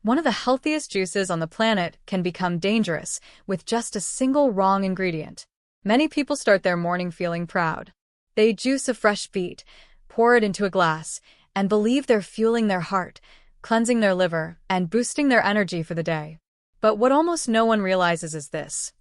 One of the healthiest juices on the planet can become dangerous with just a single wrong ingredient. Many people start their morning feeling proud. They juice a fresh beet, pour it into a glass, and believe they're fueling their heart, cleansing their liver, and boosting their energy for the day. But what almost no one realizes is this: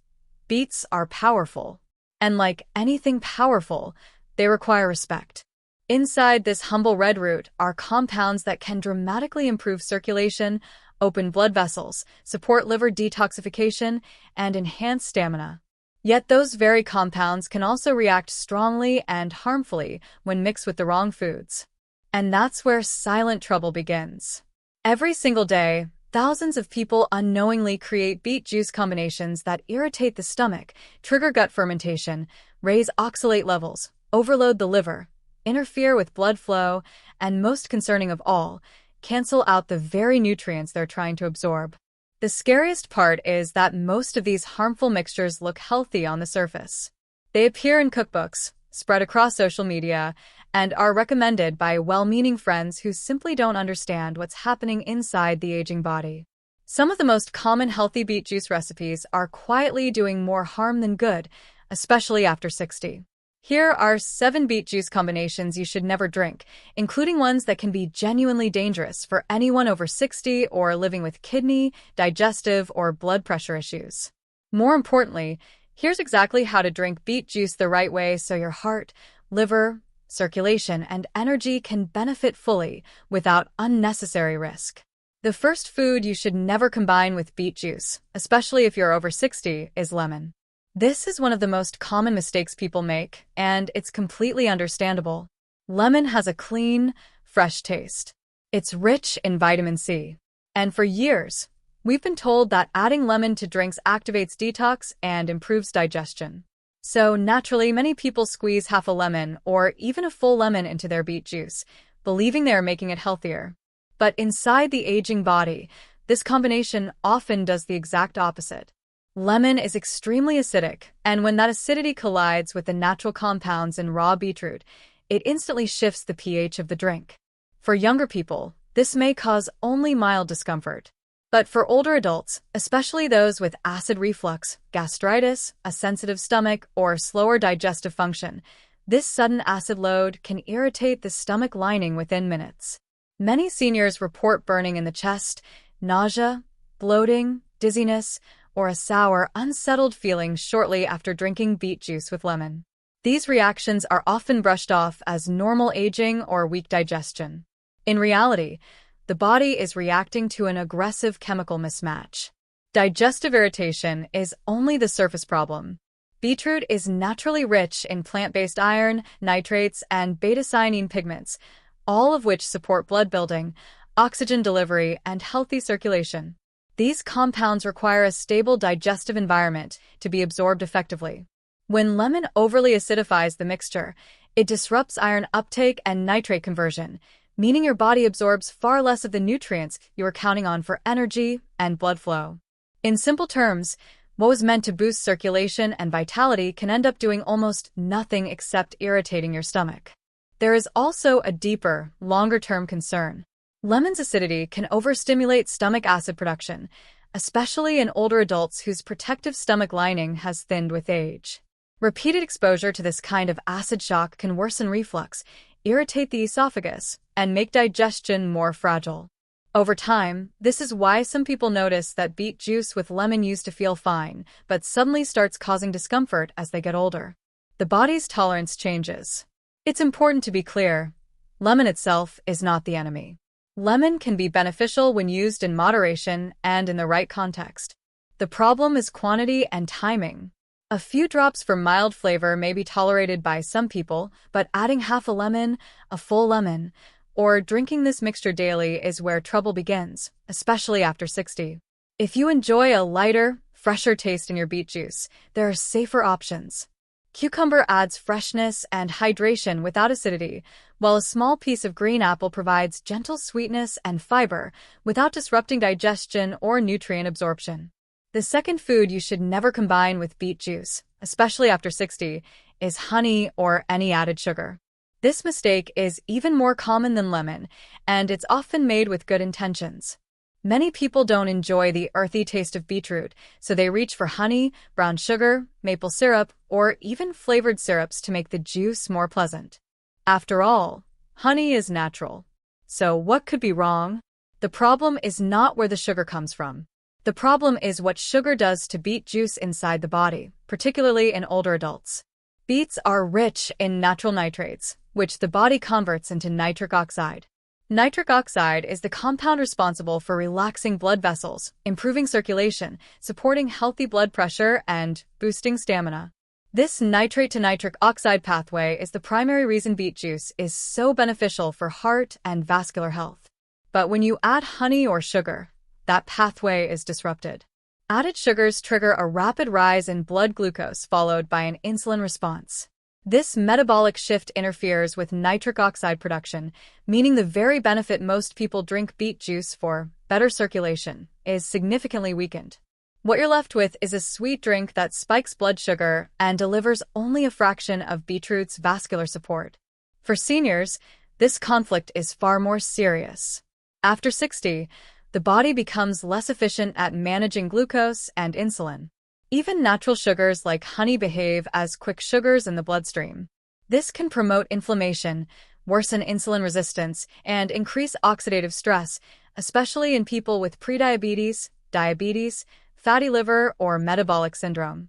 beets are powerful. And like anything powerful, they require respect. Inside this humble red root are compounds that can dramatically improve circulation, open blood vessels, support liver detoxification, and enhance stamina. Yet those very compounds can also react strongly and harmfully when mixed with the wrong foods. And that's where silent trouble begins. Every single day, thousands of people unknowingly create beet juice combinations that irritate the stomach, trigger gut fermentation, raise oxalate levels, overload the liver, interfere with blood flow, and most concerning of all, cancel out the very nutrients they're trying to absorb. The scariest part is that most of these harmful mixtures look healthy on the surface. They appear in cookbooks, spread across social media, and are recommended by well-meaning friends who simply don't understand what's happening inside the aging body. Some of the most common healthy beet juice recipes are quietly doing more harm than good, especially after 60. Here are 7 beet juice combinations you should never drink, including ones that can be genuinely dangerous for anyone over 60 or living with kidney, digestive, or blood pressure issues. More importantly, here's exactly how to drink beet juice the right way so your heart, liver, circulation, and energy can benefit fully without unnecessary risk. The first food you should never combine with beet juice, especially if you're over 60, is lemon. This is one of the most common mistakes people make, and it's completely understandable. Lemon has a clean, fresh taste. It's rich in vitamin C. And for years, we've been told that adding lemon to drinks activates detox and improves digestion. So naturally, many people squeeze half a lemon or even a full lemon into their beet juice, believing they are making it healthier. But inside the aging body, this combination often does the exact opposite. Lemon is extremely acidic, and when that acidity collides with the natural compounds in raw beetroot, it instantly shifts the pH of the drink. For younger people, this may cause only mild discomfort. But for older adults, especially those with acid reflux, gastritis, a sensitive stomach, or slower digestive function, this sudden acid load can irritate the stomach lining within minutes. Many seniors report burning in the chest, nausea, bloating, dizziness, or a sour, unsettled feeling shortly after drinking beet juice with lemon. These reactions are often brushed off as normal aging or weak digestion. In reality, the body is reacting to an aggressive chemical mismatch. Digestive irritation is only the surface problem. Beetroot is naturally rich in plant-based iron, nitrates, and beta-cyanine pigments, all of which support blood building, oxygen delivery, and healthy circulation. These compounds require a stable digestive environment to be absorbed effectively. When lemon overly acidifies the mixture, it disrupts iron uptake and nitrate conversion, meaning your body absorbs far less of the nutrients you are counting on for energy and blood flow. In simple terms, what was meant to boost circulation and vitality can end up doing almost nothing except irritating your stomach. There is also a deeper, longer-term concern. Lemon's acidity can overstimulate stomach acid production, especially in older adults whose protective stomach lining has thinned with age. Repeated exposure to this kind of acid shock can worsen reflux, irritate the esophagus, and make digestion more fragile. Over time, this is why some people notice that beet juice with lemon used to feel fine, but suddenly starts causing discomfort as they get older. The body's tolerance changes. It's important to be clear, lemon itself is not the enemy. Lemon can be beneficial when used in moderation and in the right context. The problem is quantity and timing. A few drops for mild flavor may be tolerated by some people, but adding half a lemon, a full lemon, or drinking this mixture daily is where trouble begins, especially after 60. If you enjoy a lighter, fresher taste in your beet juice, there are safer options. Cucumber adds freshness and hydration without acidity, while a small piece of green apple provides gentle sweetness and fiber without disrupting digestion or nutrient absorption. The second food you should never combine with beet juice, especially after 60, is honey or any added sugar. This mistake is even more common than lemon, and it's often made with good intentions. Many people don't enjoy the earthy taste of beetroot, so they reach for honey, brown sugar, maple syrup, or even flavored syrups to make the juice more pleasant. After all, honey is natural. So what could be wrong? The problem is not where the sugar comes from. The problem is what sugar does to beet juice inside the body, particularly in older adults. Beets are rich in natural nitrates, which the body converts into nitric oxide. Nitric oxide is the compound responsible for relaxing blood vessels, improving circulation, supporting healthy blood pressure, and boosting stamina. This nitrate to nitric oxide pathway is the primary reason beet juice is so beneficial for heart and vascular health. But when you add honey or sugar, that pathway is disrupted. Added sugars trigger a rapid rise in blood glucose followed by an insulin response. This metabolic shift interferes with nitric oxide production, meaning the very benefit most people drink beet juice for, better circulation, is significantly weakened. What you're left with is a sweet drink that spikes blood sugar and delivers only a fraction of beetroot's vascular support. For seniors, this conflict is far more serious. After 60, the body becomes less efficient at managing glucose and insulin. Even natural sugars like honey behave as quick sugars in the bloodstream. This can promote inflammation, worsen insulin resistance, and increase oxidative stress, especially in people with prediabetes, diabetes, fatty liver, or metabolic syndrome.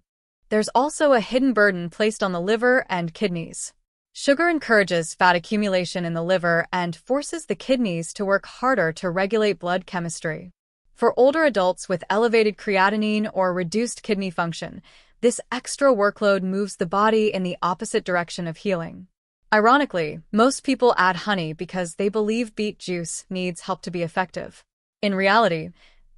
There's also a hidden burden placed on the liver and kidneys. Sugar encourages fat accumulation in the liver and forces the kidneys to work harder to regulate blood chemistry. For older adults with elevated creatinine or reduced kidney function, this extra workload moves the body in the opposite direction of healing. Ironically, most people add honey because they believe beet juice needs help to be effective. In reality,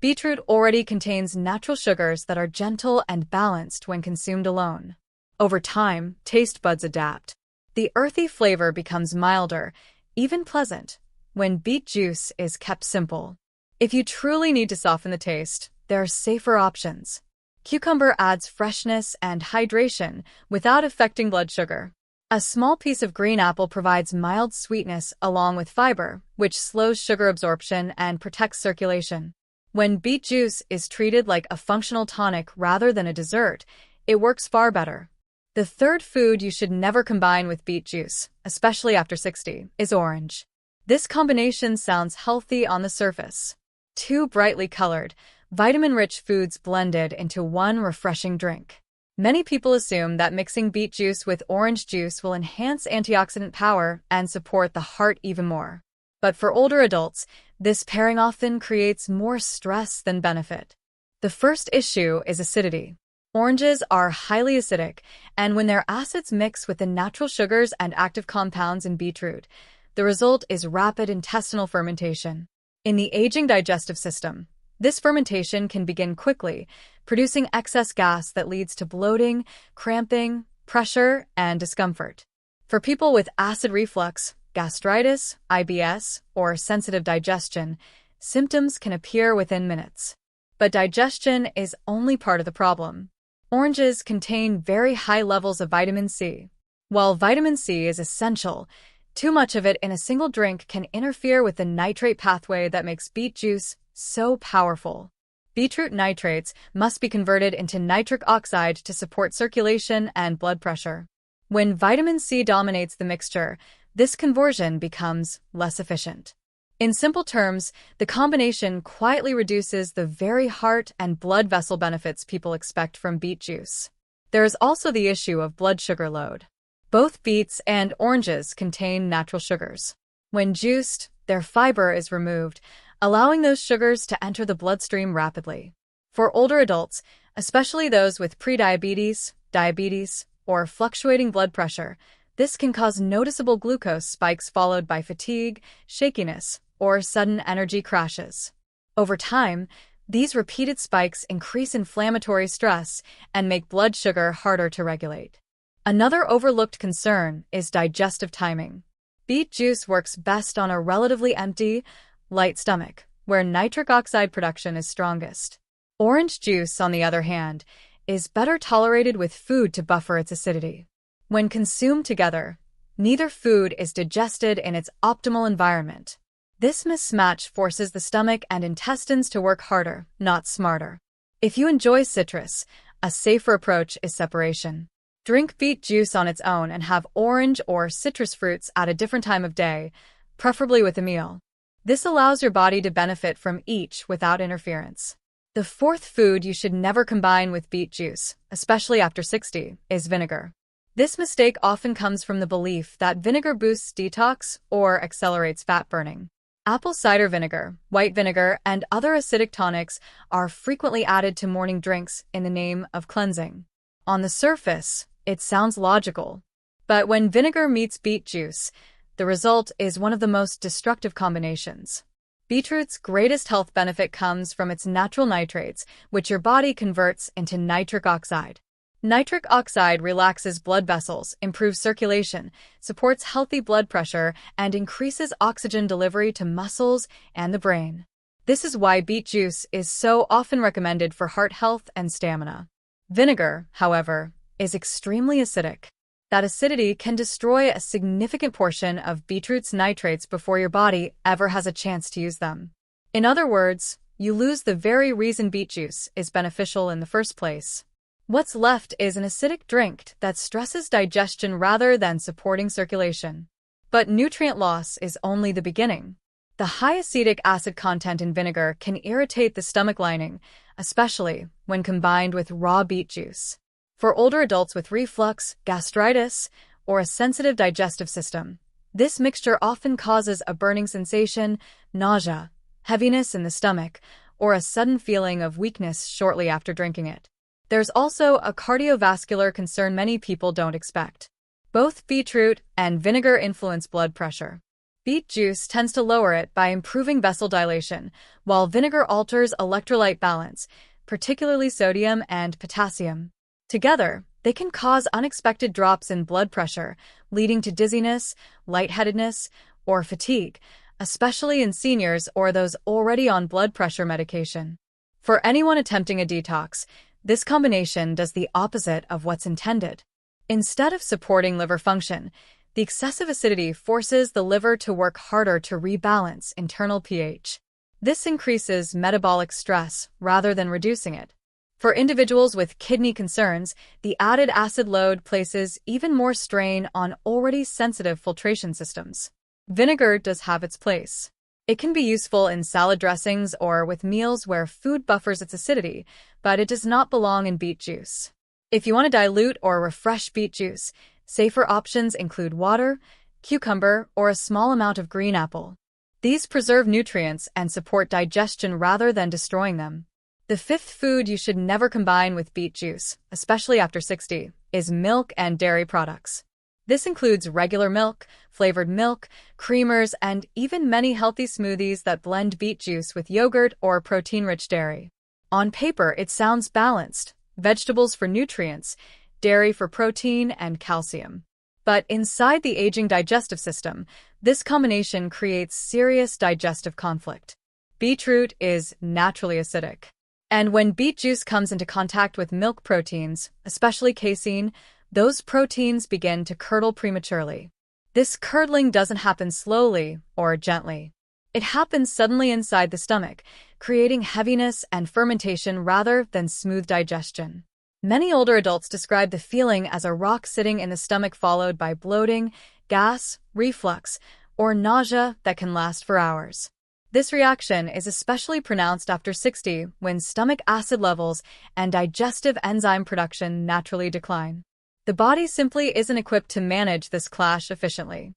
beetroot already contains natural sugars that are gentle and balanced when consumed alone. Over time, taste buds adapt. The earthy flavor becomes milder, even pleasant, when beet juice is kept simple. If you truly need to soften the taste, there are safer options. Cucumber adds freshness and hydration without affecting blood sugar. A small piece of green apple provides mild sweetness along with fiber, which slows sugar absorption and protects circulation. When beet juice is treated like a functional tonic rather than a dessert, it works far better. The third food you should never combine with beet juice, especially after 60, is orange. This combination sounds healthy on the surface. Two brightly colored, vitamin-rich foods blended into one refreshing drink. Many people assume that mixing beet juice with orange juice will enhance antioxidant power and support the heart even more. But for older adults, this pairing often creates more stress than benefit. The first issue is acidity. Oranges are highly acidic, and when their acids mix with the natural sugars and active compounds in beetroot, the result is rapid intestinal fermentation. In the aging digestive system, this fermentation can begin quickly, producing excess gas that leads to bloating, cramping, pressure, and discomfort. For people with acid reflux, gastritis, IBS, or sensitive digestion, symptoms can appear within minutes. But digestion is only part of the problem. Oranges contain very high levels of vitamin C. While vitamin C is essential, too much of it in a single drink can interfere with the nitrate pathway that makes beet juice so powerful. Beetroot nitrates must be converted into nitric oxide to support circulation and blood pressure. When vitamin C dominates the mixture, this conversion becomes less efficient. In simple terms, the combination quietly reduces the very heart and blood vessel benefits people expect from beet juice. There is also the issue of blood sugar load. Both beets and oranges contain natural sugars. When juiced, their fiber is removed, allowing those sugars to enter the bloodstream rapidly. For older adults, especially those with prediabetes, diabetes, or fluctuating blood pressure, this can cause noticeable glucose spikes followed by fatigue, shakiness, or sudden energy crashes. Over time, these repeated spikes increase inflammatory stress and make blood sugar harder to regulate. Another overlooked concern is digestive timing. Beet juice works best on a relatively empty, light stomach, where nitric oxide production is strongest. Orange juice, on the other hand, is better tolerated with food to buffer its acidity. When consumed together, neither food is digested in its optimal environment. This mismatch forces the stomach and intestines to work harder, not smarter. If you enjoy citrus, a safer approach is separation. Drink beet juice on its own and have orange or citrus fruits at a different time of day, preferably with a meal. This allows your body to benefit from each without interference. The fourth food you should never combine with beet juice, especially after 60, is vinegar. This mistake often comes from the belief that vinegar boosts detox or accelerates fat burning. Apple cider vinegar, white vinegar, and other acidic tonics are frequently added to morning drinks in the name of cleansing. On the surface, it sounds logical. But when vinegar meets beet juice, the result is one of the most destructive combinations. Beetroot's greatest health benefit comes from its natural nitrates, which your body converts into nitric oxide. Nitric oxide relaxes blood vessels, improves circulation, supports healthy blood pressure, and increases oxygen delivery to muscles and the brain. This is why beet juice is so often recommended for heart health and stamina. Vinegar, however, is extremely acidic. That acidity can destroy a significant portion of beetroot's nitrates before your body ever has a chance to use them. In other words, you lose the very reason beet juice is beneficial in the first place. What's left is an acidic drink that stresses digestion rather than supporting circulation. But nutrient loss is only the beginning. The high acetic acid content in vinegar can irritate the stomach lining, especially when combined with raw beet juice. For older adults with reflux, gastritis, or a sensitive digestive system, this mixture often causes a burning sensation, nausea, heaviness in the stomach, or a sudden feeling of weakness shortly after drinking it. There's also a cardiovascular concern many people don't expect. Both beetroot and vinegar influence blood pressure. Beet juice tends to lower it by improving vessel dilation, while vinegar alters electrolyte balance, particularly sodium and potassium. Together, they can cause unexpected drops in blood pressure, leading to dizziness, lightheadedness, or fatigue, especially in seniors or those already on blood pressure medication. For anyone attempting a detox, this combination does the opposite of what's intended. Instead of supporting liver function, the excessive acidity forces the liver to work harder to rebalance internal pH. This increases metabolic stress rather than reducing it. For individuals with kidney concerns, the added acid load places even more strain on already sensitive filtration systems. Vinegar does have its place. It can be useful in salad dressings or with meals where food buffers its acidity, but it does not belong in beet juice. If you want to dilute or refresh beet juice, safer options include water, cucumber, or a small amount of green apple. These preserve nutrients and support digestion rather than destroying them. The fifth food you should never combine with beet juice, especially after 60, is milk and dairy products. This includes regular milk, flavored milk, creamers, and even many healthy smoothies that blend beet juice with yogurt or protein-rich dairy. On paper, it sounds balanced: vegetables for nutrients, dairy for protein and calcium. But inside the aging digestive system, this combination creates serious digestive conflict. Beetroot is naturally acidic. And when beet juice comes into contact with milk proteins, especially casein, those proteins begin to curdle prematurely. This curdling doesn't happen slowly or gently. It happens suddenly inside the stomach, creating heaviness and fermentation rather than smooth digestion. Many older adults describe the feeling as a rock sitting in the stomach followed by bloating, gas, reflux, or nausea that can last for hours. This reaction is especially pronounced after 60 when stomach acid levels and digestive enzyme production naturally decline. The body simply isn't equipped to manage this clash efficiently.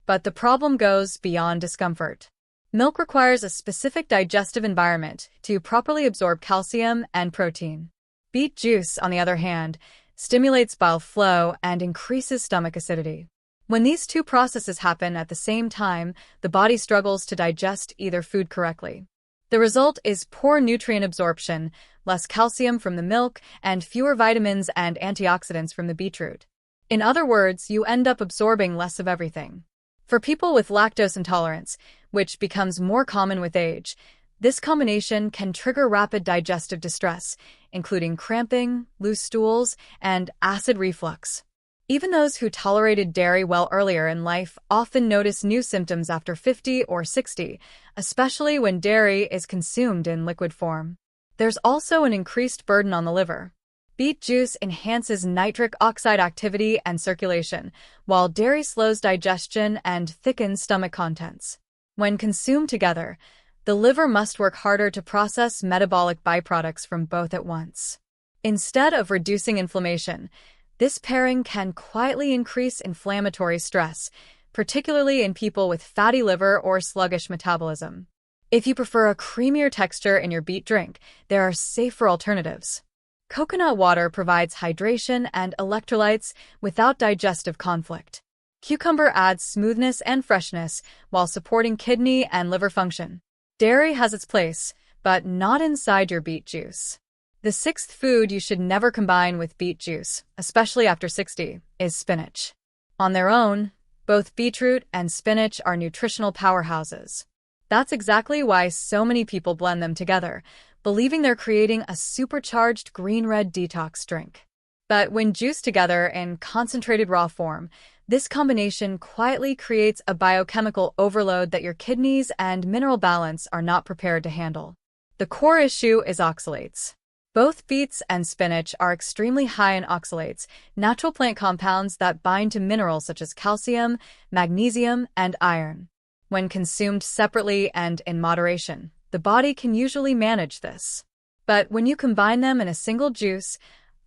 But the problem goes beyond discomfort. Milk requires a specific digestive environment to properly absorb calcium and protein. Beet juice, on the other hand, stimulates bile flow and increases stomach acidity. When these two processes happen at the same time, the body struggles to digest either food correctly. The result is poor nutrient absorption, less calcium from the milk, and fewer vitamins and antioxidants from the beetroot. In other words, you end up absorbing less of everything. For people with lactose intolerance, which becomes more common with age, this combination can trigger rapid digestive distress, including cramping, loose stools, and acid reflux. Even those who tolerated dairy well earlier in life often notice new symptoms after 50 or 60, especially when dairy is consumed in liquid form. There's also an increased burden on the liver. Beet juice enhances nitric oxide activity and circulation, while dairy slows digestion and thickens stomach contents. When consumed together, the liver must work harder to process metabolic byproducts from both at once. Instead of reducing inflammation, this pairing can quietly increase inflammatory stress, particularly in people with fatty liver or sluggish metabolism. If you prefer a creamier texture in your beet drink, there are safer alternatives. Coconut water provides hydration and electrolytes without digestive conflict. Cucumber adds smoothness and freshness while supporting kidney and liver function. Dairy has its place, but not inside your beet juice. The sixth food you should never combine with beet juice, especially after 60, is spinach. On their own, both beetroot and spinach are nutritional powerhouses. That's exactly why so many people blend them together, believing they're creating a supercharged green-red detox drink. But when juiced together in concentrated raw form, this combination quietly creates a biochemical overload that your kidneys and mineral balance are not prepared to handle. The core issue is oxalates. Both beets and spinach are extremely high in oxalates, natural plant compounds that bind to minerals such as calcium, magnesium, and iron. When consumed separately and in moderation, the body can usually manage this. But when you combine them in a single juice,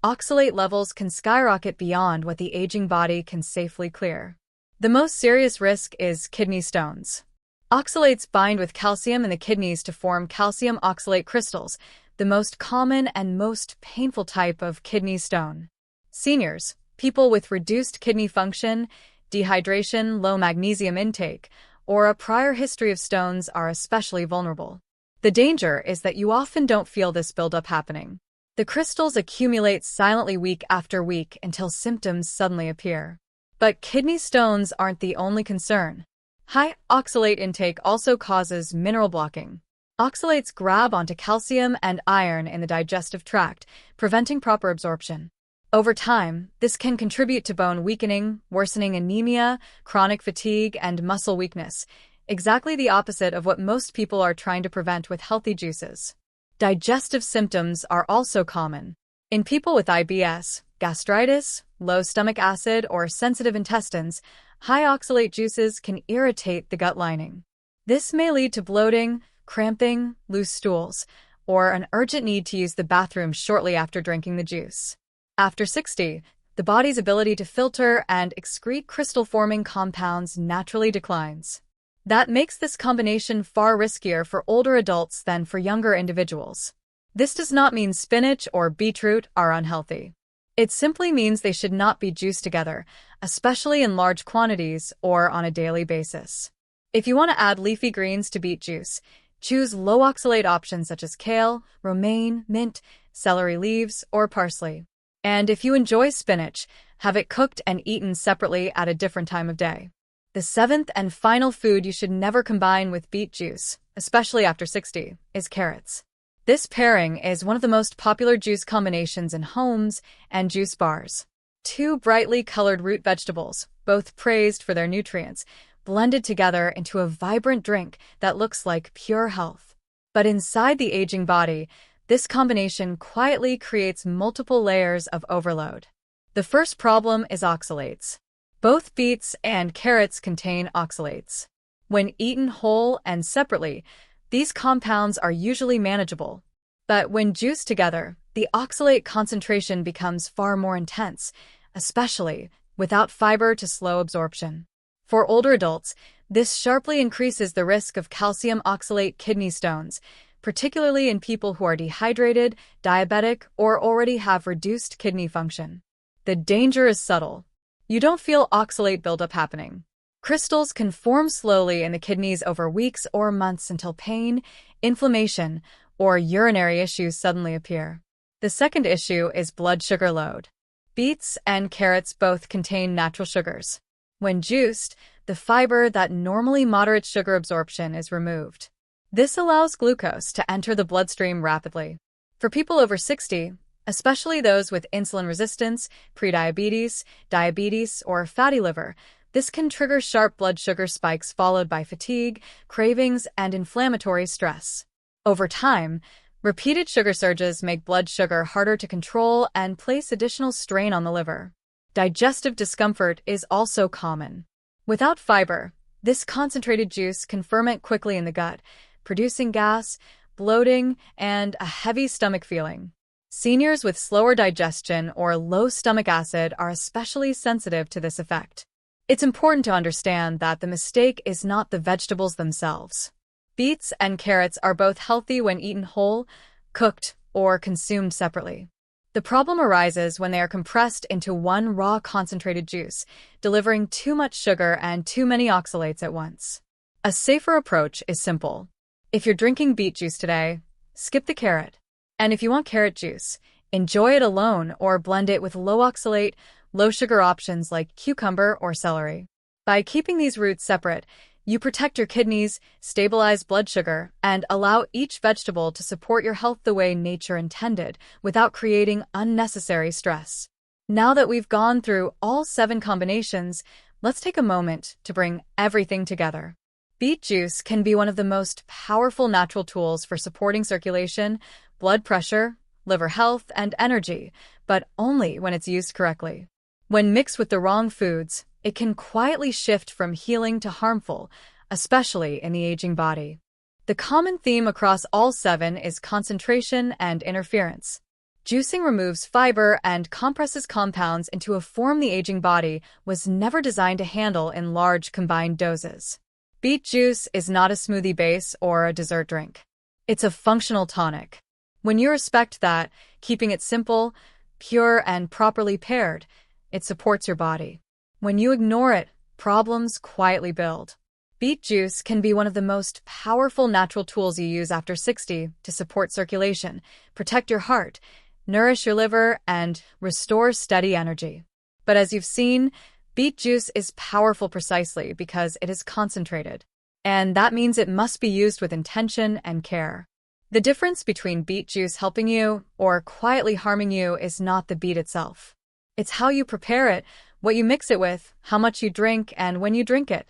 oxalate levels can skyrocket beyond what the aging body can safely clear. The most serious risk is kidney stones. Oxalates bind with calcium in the kidneys to form calcium oxalate crystals, the most common and most painful type of kidney stone. Seniors, people with reduced kidney function, dehydration, low magnesium intake, or a prior history of stones are especially vulnerable. The danger is that you often don't feel this buildup happening. The crystals accumulate silently week after week until symptoms suddenly appear. But kidney stones aren't the only concern. High oxalate intake also causes mineral blocking. Oxalates grab onto calcium and iron in the digestive tract, preventing proper absorption. Over time, this can contribute to bone weakening, worsening anemia, chronic fatigue, and muscle weakness, exactly the opposite of what most people are trying to prevent with healthy juices. Digestive symptoms are also common. In people with IBS, gastritis, low stomach acid, or sensitive intestines, high oxalate juices can irritate the gut lining. This may lead to bloating, cramping, loose stools, or an urgent need to use the bathroom shortly after drinking the juice. After 60, the body's ability to filter and excrete crystal-forming compounds naturally declines. That makes this combination far riskier for older adults than for younger individuals. This does not mean spinach or beetroot are unhealthy. It simply means they should not be juiced together, especially in large quantities or on a daily basis. If you want to add leafy greens to beet juice, choose low oxalate options such as kale, romaine, mint, celery leaves, or parsley. And if you enjoy spinach, have it cooked and eaten separately at a different time of day. The seventh and final food you should never combine with beet juice, especially after 60, is carrots. This pairing is one of the most popular juice combinations in homes and juice bars. Two brightly colored root vegetables, both praised for their nutrients, blended together into a vibrant drink that looks like pure health. But inside the aging body, this combination quietly creates multiple layers of overload. The first problem is oxalates. Both beets and carrots contain oxalates. When eaten whole and separately, these compounds are usually manageable. But when juiced together, the oxalate concentration becomes far more intense, especially without fiber to slow absorption. For older adults, this sharply increases the risk of calcium oxalate kidney stones, particularly in people who are dehydrated, diabetic, or already have reduced kidney function. The danger is subtle. You don't feel oxalate buildup happening. Crystals can form slowly in the kidneys over weeks or months until pain, inflammation, or urinary issues suddenly appear. The second issue is blood sugar load. Beets and carrots both contain natural sugars. When juiced, the fiber that normally moderates sugar absorption is removed. This allows glucose to enter the bloodstream rapidly. For people over 60, especially those with insulin resistance, prediabetes, diabetes, or fatty liver. This can trigger sharp blood sugar spikes followed by fatigue, cravings, and inflammatory stress. Over time, repeated sugar surges make blood sugar harder to control and place additional strain on the liver. Digestive discomfort is also common. Without fiber, this concentrated juice can ferment quickly in the gut, producing gas, bloating, and a heavy stomach feeling. Seniors with slower digestion or low stomach acid are especially sensitive to this effect. It's important to understand that the mistake is not the vegetables themselves. Beets and carrots are both healthy when eaten whole, cooked, or consumed separately. The problem arises when they are compressed into one raw concentrated juice, delivering too much sugar and too many oxalates at once. A safer approach is simple. If you're drinking beet juice today, skip the carrot. And if you want carrot juice, enjoy it alone or blend it with low oxalate, low sugar options like cucumber or celery. By keeping these roots separate, you protect your kidneys, stabilize blood sugar, and allow each vegetable to support your health the way nature intended without creating unnecessary stress. Now that we've gone through all 7 combinations, let's take a moment to bring everything together. Beet juice can be one of the most powerful natural tools for supporting circulation, blood pressure, liver health, and energy, but only when it's used correctly. When mixed with the wrong foods, it can quietly shift from healing to harmful, especially in the aging body. The common theme across all 7 is concentration and interference. Juicing removes fiber and compresses compounds into a form the aging body was never designed to handle in large combined doses. Beet juice is not a smoothie base or a dessert drink. It's a functional tonic. When you respect that, keeping it simple, pure, and properly paired, it supports your body. When you ignore it, problems quietly build. Beet juice can be one of the most powerful natural tools you use after 60 to support circulation, protect your heart, nourish your liver, and restore steady energy. But as you've seen, beet juice is powerful precisely because it is concentrated. And that means it must be used with intention and care. The difference between beet juice helping you or quietly harming you is not the beet itself. It's how you prepare it, what you mix it with, how much you drink, and when you drink it.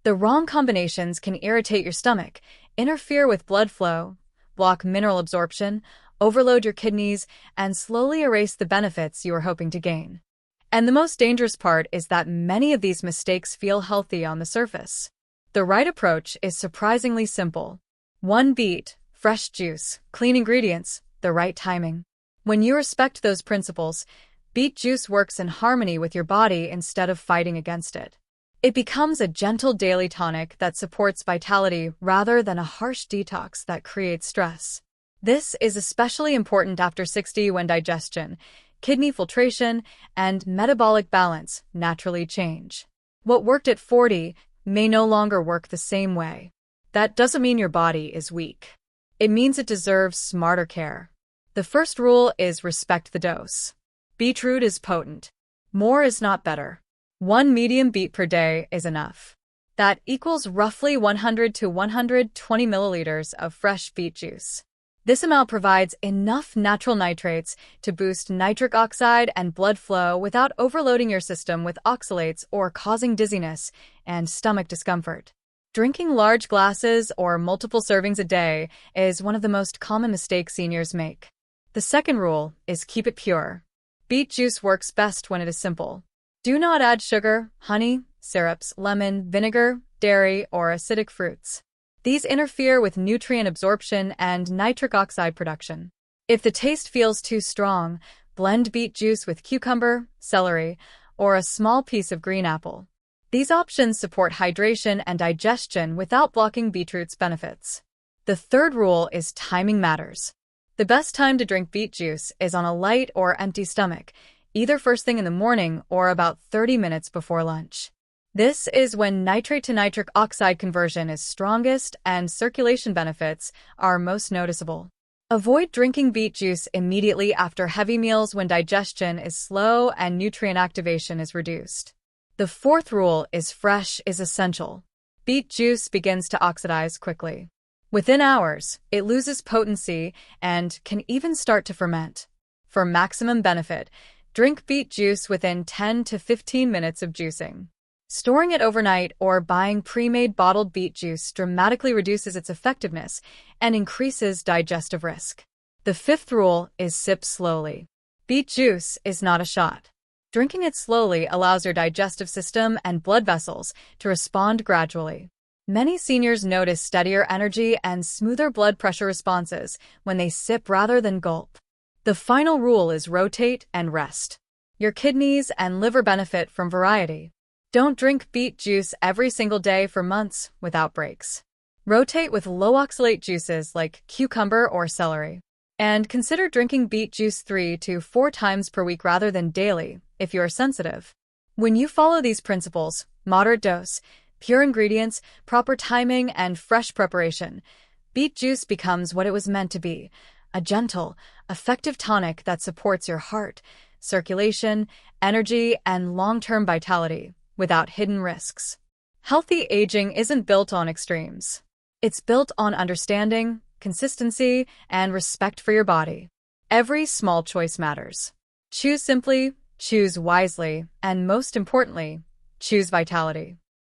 The wrong combinations can irritate your stomach, interfere with blood flow, block mineral absorption, overload your kidneys, and slowly erase the benefits you are hoping to gain. And the most dangerous part is that many of these mistakes feel healthy on the surface. The right approach is surprisingly simple. 1 beet, fresh juice, clean ingredients, the right timing. When you respect those principles, beet juice works in harmony with your body instead of fighting against it. It becomes a gentle daily tonic that supports vitality rather than a harsh detox that creates stress. This is especially important after 60 when digestion, kidney filtration, and metabolic balance naturally change. What worked at 40 may no longer work the same way. That doesn't mean your body is weak. It means it deserves smarter care. The first rule is respect the dose. Beetroot is potent. More is not better. 1 medium beet per day is enough. That equals roughly 100 to 120 milliliters of fresh beet juice. This amount provides enough natural nitrates to boost nitric oxide and blood flow without overloading your system with oxalates or causing dizziness and stomach discomfort. Drinking large glasses or multiple servings a day is one of the most common mistakes seniors make. The second rule is keep it pure. Beet juice works best when it is simple. Do not add sugar, honey, syrups, lemon, vinegar, dairy, or acidic fruits. These interfere with nutrient absorption and nitric oxide production. If the taste feels too strong, blend beet juice with cucumber, celery, or a small piece of green apple. These options support hydration and digestion without blocking beetroot's benefits. The third rule is timing matters. The best time to drink beet juice is on a light or empty stomach, either first thing in the morning or about 30 minutes before lunch. This is when nitrate to nitric oxide conversion is strongest and circulation benefits are most noticeable. Avoid drinking beet juice immediately after heavy meals when digestion is slow and nutrient activation is reduced. The fourth rule is fresh is essential. Beet juice begins to oxidize quickly. Within hours, it loses potency and can even start to ferment. For maximum benefit, drink beet juice within 10 to 15 minutes of juicing. Storing it overnight or buying pre-made bottled beet juice dramatically reduces its effectiveness and increases digestive risk. The fifth rule is sip slowly. Beet juice is not a shot. Drinking it slowly allows your digestive system and blood vessels to respond gradually. Many seniors notice steadier energy and smoother blood pressure responses when they sip rather than gulp. The final rule is rotate and rest. Your kidneys and liver benefit from variety. Don't drink beet juice every single day for months without breaks. Rotate with low oxalate juices like cucumber or celery. And consider drinking beet juice 3 to 4 times per week rather than daily if you are sensitive. When you follow these principles, moderate dose, pure ingredients, proper timing, and fresh preparation, beet juice becomes what it was meant to be, a gentle, effective tonic that supports your heart, circulation, energy, and long-term vitality without hidden risks. Healthy aging isn't built on extremes. It's built on understanding, consistency, and respect for your body. Every small choice matters. Choose simply, choose wisely, and most importantly, choose vitality.